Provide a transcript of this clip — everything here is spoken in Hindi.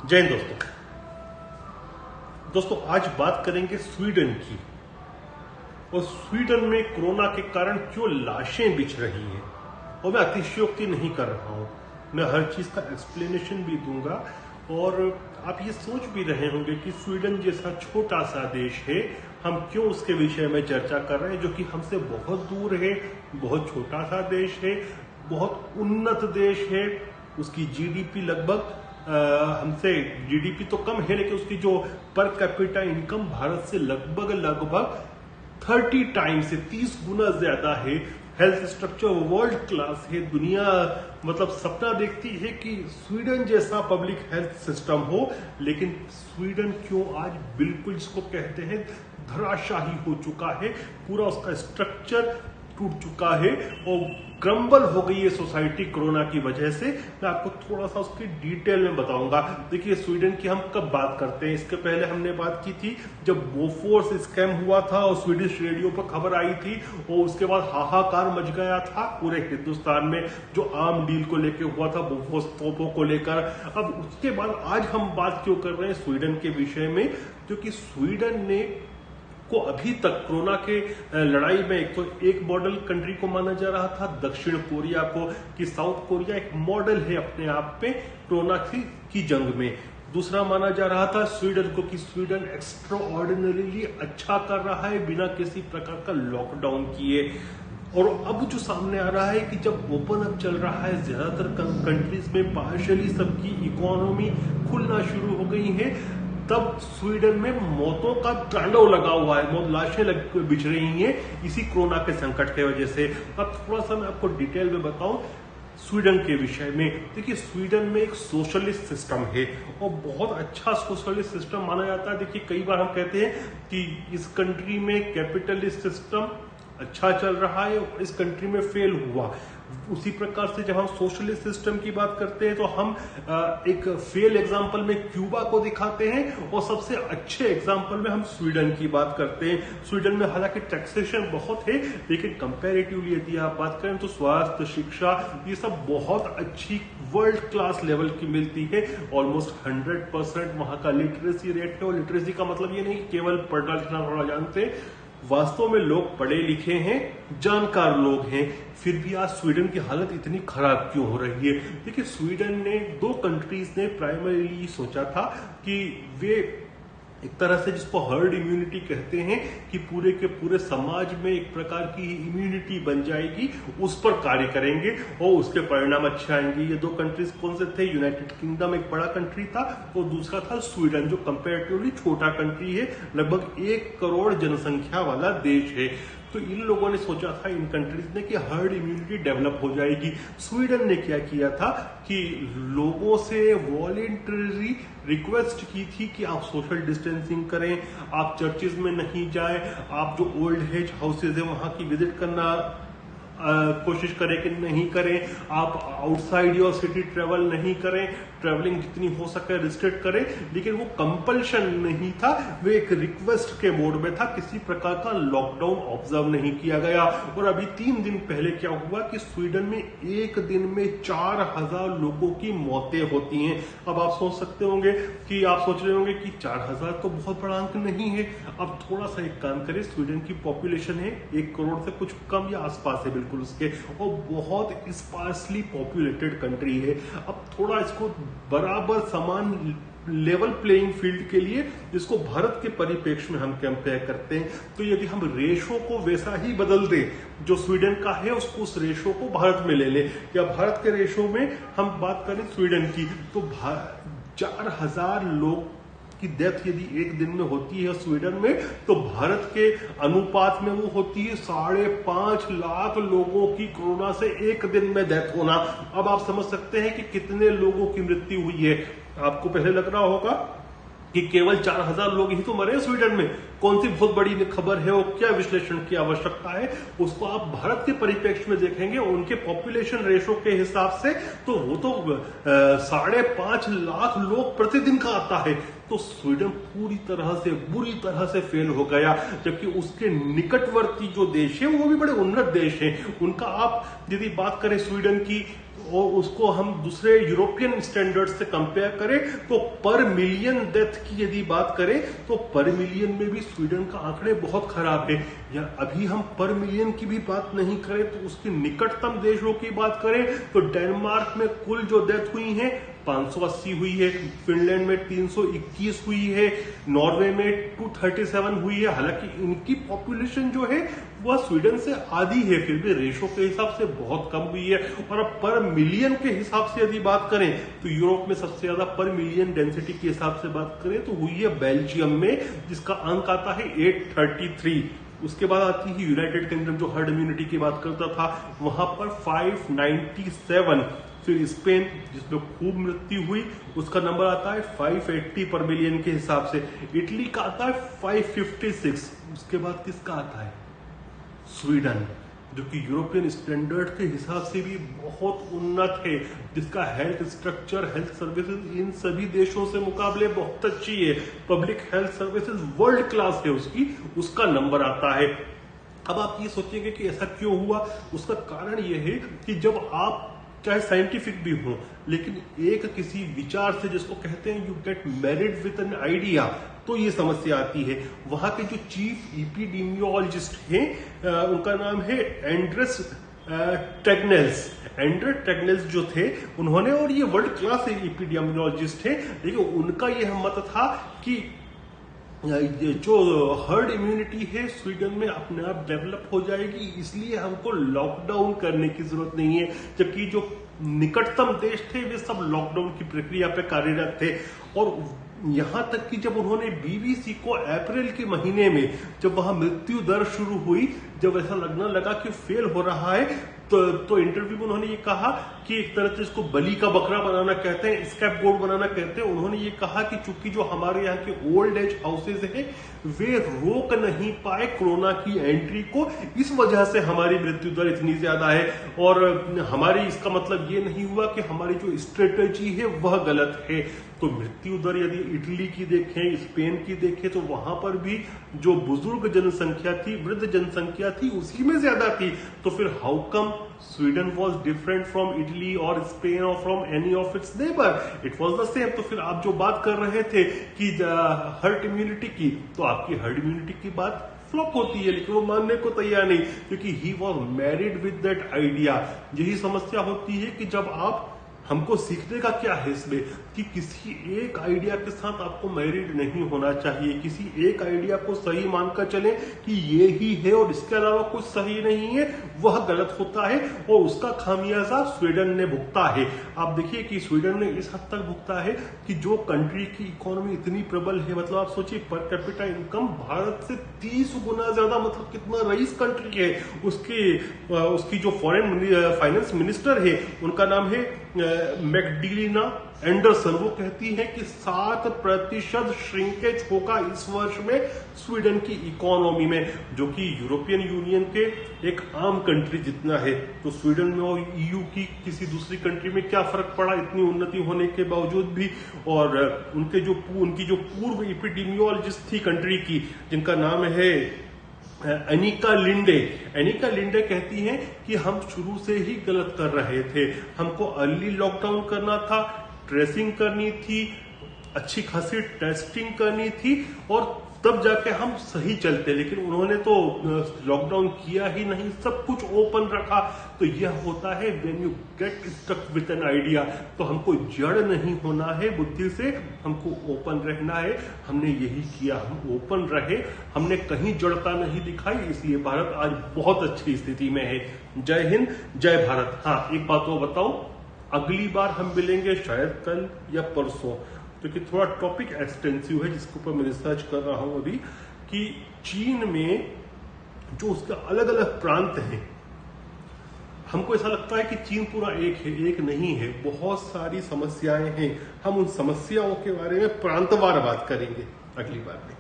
जय हिंद दोस्तों आज बात करेंगे स्वीडन की। और स्वीडन में कोरोना के कारण क्यों लाशें बिछ रही हैं। और मैं अतिशयोक्ति नहीं कर रहा हूं, मैं हर चीज का एक्सप्लेनेशन भी दूंगा। और आप ये सोच भी रहे होंगे कि स्वीडन जैसा छोटा सा देश है, हम क्यों उसके विषय में चर्चा कर रहे हैं, जो कि हमसे बहुत दूर है, बहुत छोटा सा देश है, बहुत उन्नत देश है। उसकी जीडीपी लगभग हमसे जीडीपी तो कम है, लेकिन उसकी जो पर कैपिटा इनकम भारत से लगभग 30 टाइम्स से 30 गुना ज्यादा है। हेल्थ स्ट्रक्चर वर्ल्ड क्लास है। दुनिया मतलब सपना देखती है कि स्वीडन जैसा पब्लिक हेल्थ सिस्टम हो, लेकिन स्वीडन क्यों आज बिल्कुल जिसको कहते हैं धराशाही हो चुका है। पूरा उसका स्ट्रक्चर टूट चुका है और क्रम्बल हो गई है सोसाइटी कोरोना की वजह से। मैं आपको थोड़ा सा उसकी डिटेल में बताऊंगा। देखिए स्वीडन की हम कब बात करते हैं, इसके पहले हमने बात की थी जब बोफोर्स स्कैम हुआ था और स्वीडिश रेडियो पर खबर आई थी और उसके बाद हाहाकार मच गया था पूरे हिंदुस्तान में, जो आम डील को लेकर हुआ था, बोफोर्स तोपों को लेकर। अब उसके बाद आज हम बात क्यों कर रहे हैं स्वीडन के विषय में, क्योंकि स्वीडन ने को अभी तक कोरोना के लड़ाई में एक मॉडल कंट्री को माना जा रहा था, दक्षिण कोरिया को, कि साउथ कोरिया एक मॉडल है अपने आप पे कोरोना की जंग में। दूसरा माना जा रहा था स्वीडन को कि स्वीडन एक्स्ट्रा ऑर्डिनरीली अच्छा कर रहा है बिना किसी प्रकार का लॉकडाउन किए। और अब जो सामने आ रहा है कि जब ओपन अप चल रहा है, ज्यादातर कंट्रीज में पार्शियली सबकी इकोनॉमी खुलना शुरू हो गई है, तब स्वीडन में मौतों का तांडव लगा हुआ है। लाशें बिछ रही हैं इसी कोरोना के संकट की वजह से। अब थोड़ा सा मैं आपको डिटेल में बताऊं स्वीडन के विषय में। देखिए स्वीडन में एक सोशलिस्ट सिस्टम है और बहुत अच्छा सोशलिस्ट सिस्टम माना जाता है। देखिए कई बार हम कहते हैं कि इस कंट्री में कैपिटलिस्ट सिस्टम अच्छा चल रहा है और इस कंट्री में फेल हुआ। उसी प्रकार से जब हम सोशलिस्ट सिस्टम की बात करते हैं तो हम एक फेल एग्जांपल में क्यूबा को दिखाते हैं और सबसे अच्छे एग्जांपल में हम स्वीडन की बात करते हैं। स्वीडन में हालांकि टैक्सेशन बहुत है, लेकिन कंपैरेटिवली यदि आप बात करें तो स्वास्थ्य, शिक्षा, ये सब बहुत अच्छी वर्ल्ड क्लास लेवल की मिलती है। ऑलमोस्ट 100% वहां का लिटरेसी रेट है। और लिटरेसी का मतलब ये नहीं केवल पढ़ना लिखना थोड़ा जानते हैं, वास्तव में लोग पढ़े लिखे हैं, जानकार लोग हैं। फिर भी आज स्वीडन की हालत इतनी खराब क्यों हो रही है। देखिए स्वीडन ने, दो कंट्रीज ने प्राइमरीली सोचा था कि वे एक तरह से जिसको हर्ड इम्यूनिटी कहते हैं कि पूरे के पूरे समाज में एक प्रकार की इम्यूनिटी बन जाएगी, उस पर कार्य करेंगे और उसके परिणाम अच्छे आएंगे। ये दो कंट्रीज कौन से थे? यूनाइटेड किंगडम एक बड़ा कंट्री था और दूसरा था स्वीडन, जो कंपैरेटिवली छोटा कंट्री है, लगभग 1 करोड़ जनसंख्या वाला देश है। तो इन लोगों ने सोचा था, इन कंट्रीज ने, कि हर्ड इम्यूनिटी डेवलप हो जाएगी। स्वीडन ने क्या किया था कि लोगों से वॉलेंटरी रिक्वेस्ट की थी कि आप सोशल डिस्टेंसिंग करें, आप चर्चेज में नहीं जाएं, आप जो ओल्ड एज हाउसेज है वहां की विजिट करना कोशिश करें कि नहीं करें, आप आउटसाइड योर सिटी ट्रेवल नहीं करें, ट्रेवलिंग जितनी हो सके रिस्ट्रिक्ट करें। लेकिन वो कंपल्शन नहीं था, वो एक रिक्वेस्ट के मोड में था। किसी प्रकार का लॉकडाउन ऑब्जर्व नहीं किया गया। और अभी 3 दिन पहले क्या हुआ कि स्वीडन में एक दिन में 4000 लोगों की मौतें होती हैं। अब आप सोच सकते होंगे कि आप सोच रहे होंगे कि 4000 तो बहुत बड़ा अंक नहीं है। अब थोड़ा सा एक काम करें, स्वीडन की पॉपुलेशन है 1 करोड़ से कुछ कम या आसपास है बिल्कुल उसके, और बहुत स्पार्सली पॉपुलेटेड कंट्री है। अब थोड़ा इसको बराबर समान लेवल प्लेइंग फील्ड के लिए इसको भारत के परिप्रेक्ष्य में हम कंपेयर करते हैं, तो यदि हम रेशो को वैसा ही बदल दें जो स्वीडन का है, उसको उस रेशो को भारत में ले लें, या भारत के रेशो में हम बात करें स्वीडन की, तो 4000 लोग की डेथ यदि एक दिन में होती है स्वीडन में, तो भारत के अनुपात में वो होती है 5.5 लाख लोगों की कोरोना से एक दिन में डेथ होना। अब आप समझ सकते हैं कि कितने लोगों की मृत्यु हुई है। आपको पहले लग रहा होगा कि केवल 4000 लोग ही तो मरे स्वीडन में, कौन सी बहुत बड़ी खबर है और क्या विश्लेषण की आवश्यकता है। उसको आप भारत के परिप्रेक्ष्य में देखेंगे उनके पॉपुलेशन रेशो के हिसाब से, तो वो तो 5.5 लाख लोग प्रतिदिन का आता है। तो स्वीडन पूरी तरह से बुरी तरह से फेल हो गया, जबकि उसके निकटवर्ती जो देश है वो भी बड़े उन्नत देश हैं। उनका आप यदि बात करें स्वीडन की और उसको हम दूसरे यूरोपियन स्टैंडर्ड से कंपेयर करें तो पर मिलियन डेथ की यदि बात करें तो पर मिलियन में भी स्वीडन का आंकड़े बहुत खराब है। या अभी हम पर मिलियन की भी बात नहीं करें तो उसके निकटतम देशों की बात करें तो डेनमार्क में कुल जो डेथ हुई है 580 हुई है, फिनलैंड में 321 हुई है, नॉर्वे में 237 हुई है। हालांकि इनकी पॉपुलेशन जो है वह स्वीडन से आधी है, फिर भी रेशो के हिसाब से बहुत कम हुई है। और अब पर मिलियन के हिसाब से यदि बात करें तो यूरोप में सबसे ज्यादा पर मिलियन डेंसिटी के हिसाब से बात करें तो हुई है बेल्जियम में, जिसका अंक आता है 833। उसके बाद आती है यूनाइटेड किंगडम जो हर्ड इम्यूनिटी की बात करता था, वहां पर 597। फिर स्पेन जिसमें खूब मृत्यु हुई उसका नंबर आता है 580 पर मिलियन के हिसाब से। इटली का आता है 556। उसके बाद किसका आता है स्वीडन, जो कि यूरोपियन स्टैंडर्ड के हिसाब से भी बहुत उन्नत है, जिसका health structure health services in सभी देशों से मुकाबले बहुत अच्छी है। Public health services world class है उसकी, उसका नंबर आता है। अब आप ये सोचेंगे कि ऐसा क्यों हुआ, उसका कारण यह है कि जब आप चाहे साइंटिफिक भी हो लेकिन एक किसी विचार से, जिसको कहते हैं you get married with an idea, तो ये समस्या आती है। वहां के जो चीफ इपिडेमियोलॉजिस्ट हैं उनका नाम है एंड्रेस टेग्नेल्स। एंड्रेस टेग्नेल्स जो थे उन्होंने, और ये वर्ल्ड क्लास इपिडेमियोलॉजिस्ट है, लेकिन उनका यह मत था कि जो हर्ड इम्यूनिटी है स्वीडन में अपने आप डेवलप हो जाएगी, इसलिए हमको लॉकडाउन करने की जरूरत नहीं है। जबकि जो निकटतम देश थे वे सब लॉकडाउन की प्रक्रिया पे कार्यरत थे। और यहां तक कि जब उन्होंने बीबीसी को अप्रैल के महीने में, जब वहां मृत्यु दर शुरू हुई, जब ऐसा लगने लगा कि फेल हो रहा है, तो इंटरव्यू में उन्होंने ये कहा कि एक तरह से इसको बलि का बकरा बनाना कहते हैं, स्कैप गोल्ड बनाना कहते हैं। उन्होंने ये कहा कि चूंकि जो हमारे यहाँ के ओल्ड एज हाउसेज हैं वे रोक नहीं पाए कोरोना की एंट्री को, इस वजह से हमारी मृत्यु दर इतनी ज्यादा है। और हमारी, इसका मतलब ये नहीं हुआ कि हमारी जो स्ट्रेटेजी है वह गलत है। तो मृत्यु दर यदि इटली की देखें, स्पेन की देखें, तो वहां पर भी जो बुजुर्ग जनसंख्या थी, वृद्ध जनसंख्या थी, उसी में ज्यादा थी। तो फिर how come Sweden was different from Italy और स्पेन और from any of its neighbour, it was the same. तो फिर आप जो बात कर रहे थे कि हर्ड इम्यूनिटी की, तो आपकी हर्ड इम्यूनिटी की बात फ्लॉप होती है, लेकिन वो मानने को तैयार नहीं, क्योंकि he was married with that idea. यही समस्या होती है कि जब आप, हमको सीखने का क्या है इसमें कि किसी एक आइडिया के साथ आपको मैरिड नहीं होना चाहिए। किसी एक आइडिया को सही मानकर चले कि ये ही है और इसके अलावा कुछ सही नहीं है, वह गलत होता है। और उसका खामियाजा स्वीडन ने भुगता है। आप देखिए कि स्वीडन ने इस हद तक भुगता है कि जो कंट्री की इकोनॉमी इतनी प्रबल है, मतलब आप सोचिए पर कैपिटा इनकम भारत से 30 गुना ज्यादा, मतलब कितना रईस कंट्री है। उसकी जो फॉरेन फाइनेंस मिनिस्टर है उनका नाम है मैकडीलिना एंडरसन, वो कहती है कि 7% श्रिंकेज होगा इस वर्ष में स्वीडन की इकोनॉमी में, जो कि यूरोपियन यूनियन के एक आम कंट्री जितना है। तो स्वीडन में और ईयू की किसी दूसरी कंट्री में क्या फर्क पड़ा इतनी उन्नति होने के बावजूद भी। और उनकी जो पूर्व एपिडेमियोलॉजिस्ट थी कंट्री की, जिनका नाम है एनिका लिंडे कहती हैं कि हम शुरू से ही गलत कर रहे थे। हमको अर्ली लॉकडाउन करना था, ट्रेसिंग करनी थी, अच्छी खासी टेस्टिंग करनी थी, और तब जाके हम सही चलते। लेकिन उन्होंने तो लॉकडाउन किया ही नहीं, सब कुछ ओपन रखा। तो यह होता है when you get stuck with an idea. तो हमको जड़ नहीं होना है बुद्धि से, हमको ओपन रहना है। हमने यही किया, हम ओपन रहे, हमने कहीं जड़ता नहीं दिखाई, इसलिए भारत आज बहुत अच्छी स्थिति में है। जय हिंद, जय भारत। हाँ, एक बात और बताऊं, अगली बार हम मिलेंगे शायद कल या परसों, क्योंकि थोड़ा टॉपिक एक्सटेंसिव है जिसके ऊपर मैं रिसर्च कर रहा हूं अभी, कि चीन में जो उसके अलग अलग प्रांत हैं, हमको ऐसा लगता है कि चीन पूरा एक है, एक नहीं है, बहुत सारी समस्याएं हैं। हम उन समस्याओं के बारे में प्रांतवार बात करेंगे अगली बार में।